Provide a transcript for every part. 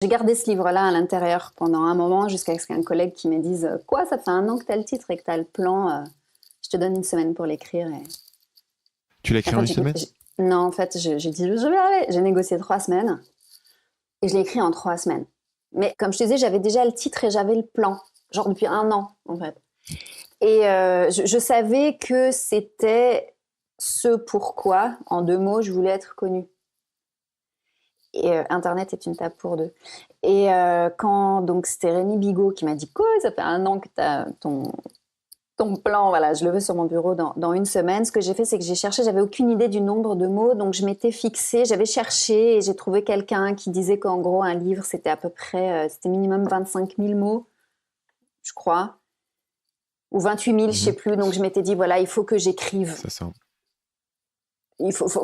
J'ai gardé ce livre-là à l'intérieur pendant un moment jusqu'à ce qu'un collègue qui me dise quoi, ça fait un an que tu as le titre et que tu as le plan, je te donne une semaine pour l'écrire. Et... Tu l'as En écrit en fait, une semaine? non, en fait, j'ai dit je vais aller. J'ai négocié 3 semaines et je l'ai écrit en 3 semaines. Mais comme je te disais, j'avais déjà le titre et j'avais le plan, genre depuis un an en fait. Et je savais que c'était ce pourquoi, en 2 mots, je voulais être connue. Et Internet est une table pour deux. Et quand donc c'était Rémi Bigot qui m'a dit quoi, ça fait un an que tu as ton plan, voilà, je le veux sur mon bureau dans une semaine. Ce que j'ai fait, c'est que j'ai cherché, j'avais aucune idée du nombre de mots, donc je m'étais fixée, j'avais cherché et j'ai trouvé quelqu'un qui disait qu'en gros un livre c'était à peu près, c'était minimum 25 000 mots, je crois, ou 28 000, je sais Mhm. plus. Donc je m'étais dit voilà, il faut que j'écrive. Ça sent.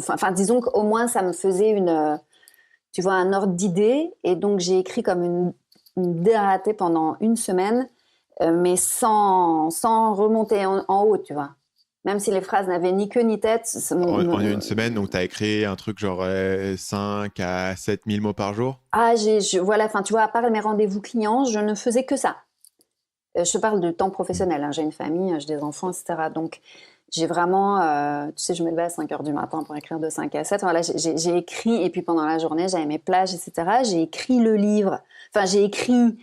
Enfin, disons qu'au moins ça me faisait tu vois, un ordre d'idée. Et donc, j'ai écrit comme une dératée pendant une semaine, mais sans remonter en haut, tu vois. Même si les phrases n'avaient ni queue ni tête. En une semaine, donc tu as écrit un truc genre 5 à 7 000 mots par jour? Voilà, enfin, tu vois, à part mes rendez-vous clients, je ne faisais que ça. Je te parle de temps Mhm. professionnel, hein. J'ai une famille, j'ai des enfants, etc. Donc, j'ai vraiment, tu sais, je me levais à 5 heures du matin pour écrire de 5 à 7. Voilà, j'ai écrit, et puis pendant la journée, j'avais mes plages, etc. J'ai écrit le livre. Enfin, j'ai écrit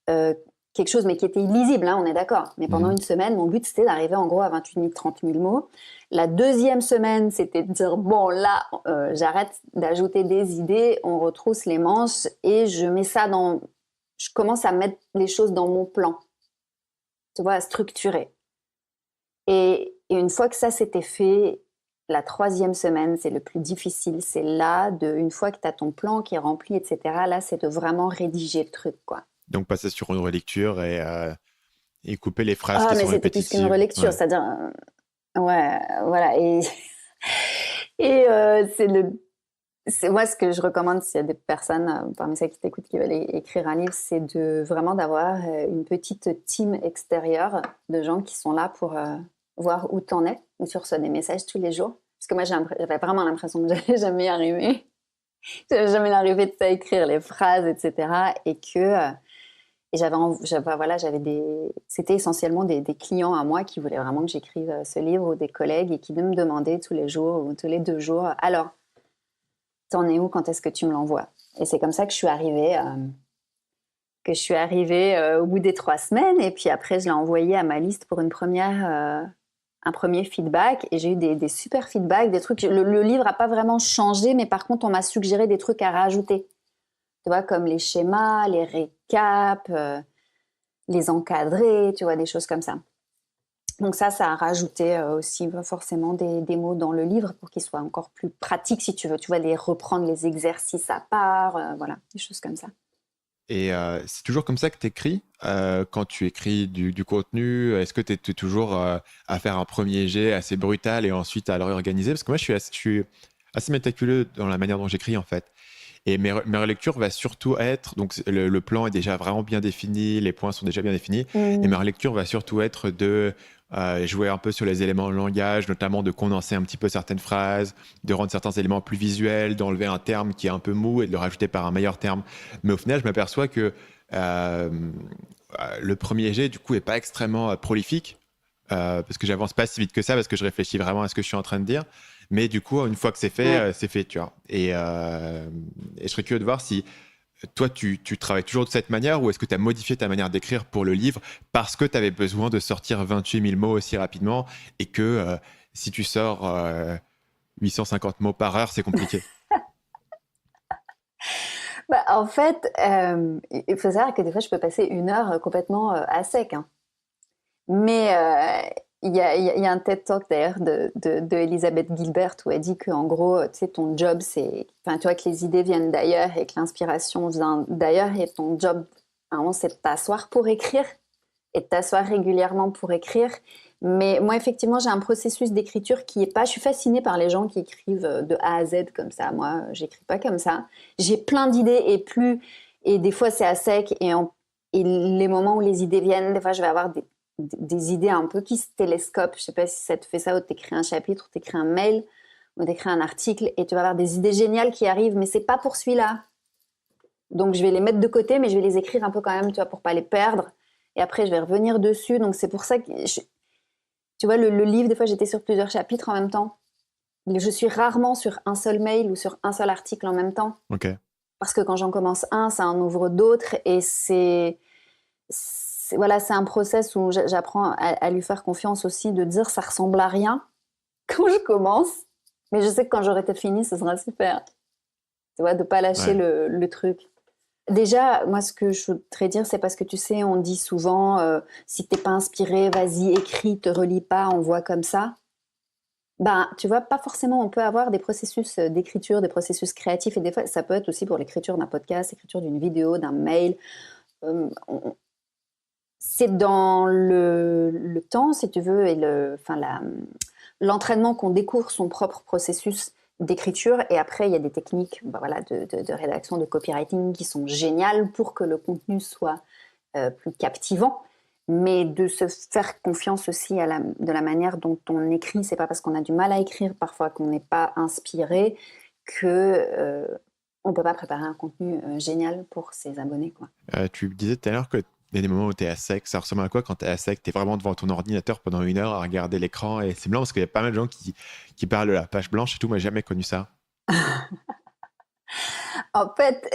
euh, quelque chose, mais qui était illisible, hein, on est d'accord. Mais pendant Mhm. une semaine, mon but, c'était d'arriver en gros à 28 000, 30 000 mots. La deuxième semaine, c'était de dire, bon, là, j'arrête d'ajouter des idées, on retrousse les manches, et je mets ça dans... Je commence à mettre les choses dans mon plan, tu vois, à structurer. Et une fois que ça s'était fait, la troisième semaine, c'est le plus difficile. C'est là, une fois que tu as ton plan qui est rempli, etc., là, c'est de vraiment rédiger le truc, quoi. Donc passer sur une relecture et couper les phrases Ah, qui mais sont c'était plus qu'une répétitives. relecture, Ouais. c'est-à-dire, ouais, voilà. Et moi, ce que je recommande s'il y a des personnes parmi celles qui t'écoutent qui veulent écrire un livre, c'est de vraiment d'avoir une petite team extérieure de gens qui sont là pour voir où t'en es, où tu reçois des messages tous les jours. Parce que moi, j'avais vraiment l'impression que j'allais jamais y arriver. J'allais jamais y arriver de ça, écrire les phrases, etc. Et que voilà, c'était essentiellement des clients à moi qui voulaient vraiment que j'écrive ce livre, ou des collègues, et qui me demandaient tous les jours ou tous les 2 jours, alors, t'en es où, quand est-ce que tu me l'envoies? Et c'est comme ça que je suis arrivée au bout des 3 semaines. Et puis après, je l'ai envoyé à ma liste pour un premier feedback. Et j'ai eu des super feedbacks, des trucs. Le livre n'a pas vraiment changé, mais par contre, on m'a suggéré des trucs à rajouter. Tu vois, comme les schémas, les récaps, les encadrer, tu vois, des choses comme ça. Donc ça a rajouté aussi forcément des mots dans le livre pour qu'il soit encore plus pratique, si tu veux. Tu vois, reprendre les exercices à part, voilà, des choses comme ça. Et c'est toujours comme ça que tu écris quand tu écris du contenu? Est-ce que tu es toujours à faire un premier jet assez brutal et ensuite à le réorganiser? Parce que moi, je suis assez méticuleux dans la manière dont j'écris en fait. Et mes relectures va surtout être, donc le plan est déjà vraiment bien défini, les points sont déjà bien définis, et ma Mm. relecture va surtout être de jouer un peu sur les éléments de langage, notamment de condenser un petit peu certaines phrases, de rendre certains éléments plus visuels, d'enlever un terme qui est un peu mou et de le rajouter par un meilleur terme. Mais au final, je m'aperçois que euh, le premier jet, du coup, est pas extrêmement prolifique, parce que j'avance pas si vite que ça, parce que je réfléchis vraiment à ce que je suis en train de dire. Mais du coup, une fois que Ouais. c'est fait, tu vois. Et je serais curieux de voir si toi, tu travailles toujours de cette manière ou est-ce que tu as modifié ta manière d'écrire pour le livre parce que tu avais besoin de sortir 28 000 mots aussi rapidement et que si tu sors 850 mots par heure, c'est compliqué. Bah, en fait, il faut savoir que des fois, je peux passer une heure complètement à sec, hein. Mais il y a un TED Talk d'ailleurs de Elizabeth Gilbert où elle dit que en gros, tu sais, ton job, c'est, enfin, tu vois, que les idées viennent d'ailleurs et que l'inspiration vient d'ailleurs, et ton job, vraiment, c'est de t'asseoir pour écrire et de t'asseoir régulièrement pour écrire. Mais moi, effectivement, j'ai un processus d'écriture qui est pas. Je suis fascinée par les gens qui écrivent de A à Z comme ça. Moi, j'écris pas comme ça. J'ai plein d'idées, et des fois c'est à sec, et les moments où les idées viennent, des fois je vais avoir des idées un peu qui se télescopent. Je sais pas si ça te fait ça, ou t'écris un chapitre, ou t'écris un mail, ou t'écris un article, et tu vas avoir des idées géniales qui arrivent, mais c'est pas pour celui-là. Donc, je vais les mettre de côté, mais je vais les écrire un peu quand même, tu vois, pour pas les perdre. Et après, je vais revenir dessus. Donc, c'est pour ça que, tu vois, le livre, des fois, j'étais sur plusieurs chapitres en même temps. Je suis rarement sur un seul mail ou sur un seul article en même temps. Ok. Parce que quand j'en commence un, ça en ouvre d'autres. Et voilà, c'est un process où j'apprends à lui faire confiance aussi, de dire ça ressemble à rien quand je commence. Mais je sais que quand j'aurai peut-être fini, ce sera super. Tu vois, de pas lâcher le truc. Déjà, moi, ce que je voudrais dire, c'est parce que tu sais, on dit souvent, si t'es pas inspiré, vas-y, écris, te relis pas, envoie comme ça. Ben, tu vois, pas forcément, on peut avoir des processus d'écriture, des processus créatifs, et des fois, ça peut être aussi pour l'écriture d'un podcast, l'écriture d'une vidéo, d'un mail. C'est dans le temps, si tu veux, et l'entraînement qu'on découvre son propre processus d'écriture. Et après, il y a des techniques voilà, de rédaction, de copywriting qui sont géniales pour que le contenu soit plus captivant. Mais de se faire confiance aussi de la manière dont on écrit. C'est pas parce qu'on a du mal à écrire parfois qu'on n'est pas inspiré que on peut pas préparer un contenu génial pour ses abonnés, quoi. Tu disais tout à l'heure qu'il y a des moments où tu es à sec. Ça ressemble à quoi quand tu es à sec? Tu es vraiment devant ton ordinateur pendant 1 heure à regarder l'écran et c'est blanc parce qu'il y a pas mal de gens qui parlent de la page blanche et tout. Moi, j'ai jamais connu ça. En fait,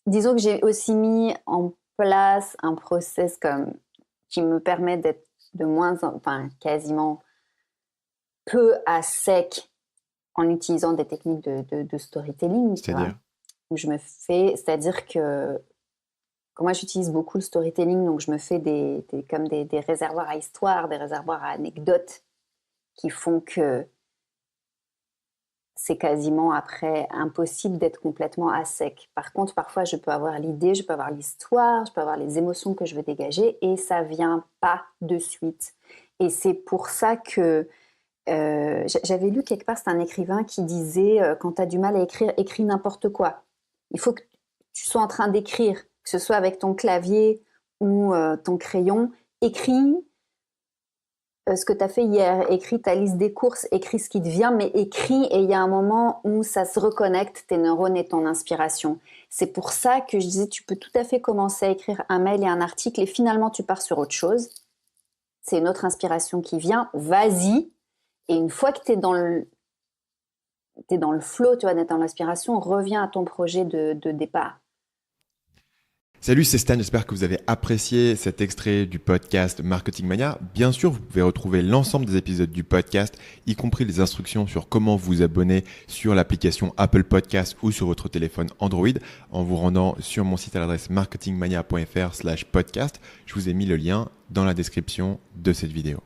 disons que j'ai aussi mis en place un process qui me permet d'être quasiment peu à sec en utilisant des techniques de storytelling. C'est-à-dire? Où c'est-à-dire que moi j'utilise beaucoup le storytelling, donc je me fais comme des réservoirs à histoires, des réservoirs à anecdotes qui font que c'est quasiment après impossible d'être complètement à sec. Par contre, parfois, je peux avoir l'idée, je peux avoir l'histoire, je peux avoir les émotions que je veux dégager et ça vient pas de suite. Et c'est pour ça que j'avais lu quelque part, c'est un écrivain qui disait quand tu as du mal à écrire, écris n'importe quoi. Il faut que tu sois en train d'écrire, que ce soit avec ton clavier ou ton crayon. Écris ce que tu as fait hier, écris ta liste des courses, écris ce qui te vient, mais écris et il y a un moment où ça se reconnecte, tes neurones et ton inspiration. C'est pour ça que je disais, tu peux tout à fait commencer à écrire un mail et un article et finalement tu pars sur autre chose. C'est une autre inspiration qui vient, vas-y. Et une fois que tu es dans le flow, tu vois, d'être dans l'inspiration, reviens à ton projet de départ. Salut, c'est Stan, j'espère que vous avez apprécié cet extrait du podcast Marketing Mania. Bien sûr, vous pouvez retrouver l'ensemble des épisodes du podcast, y compris les instructions sur comment vous abonner sur l'application Apple Podcast ou sur votre téléphone Android en vous rendant sur mon site à l'adresse marketingmania.fr/podcast. Je vous ai mis le lien dans la description de cette vidéo.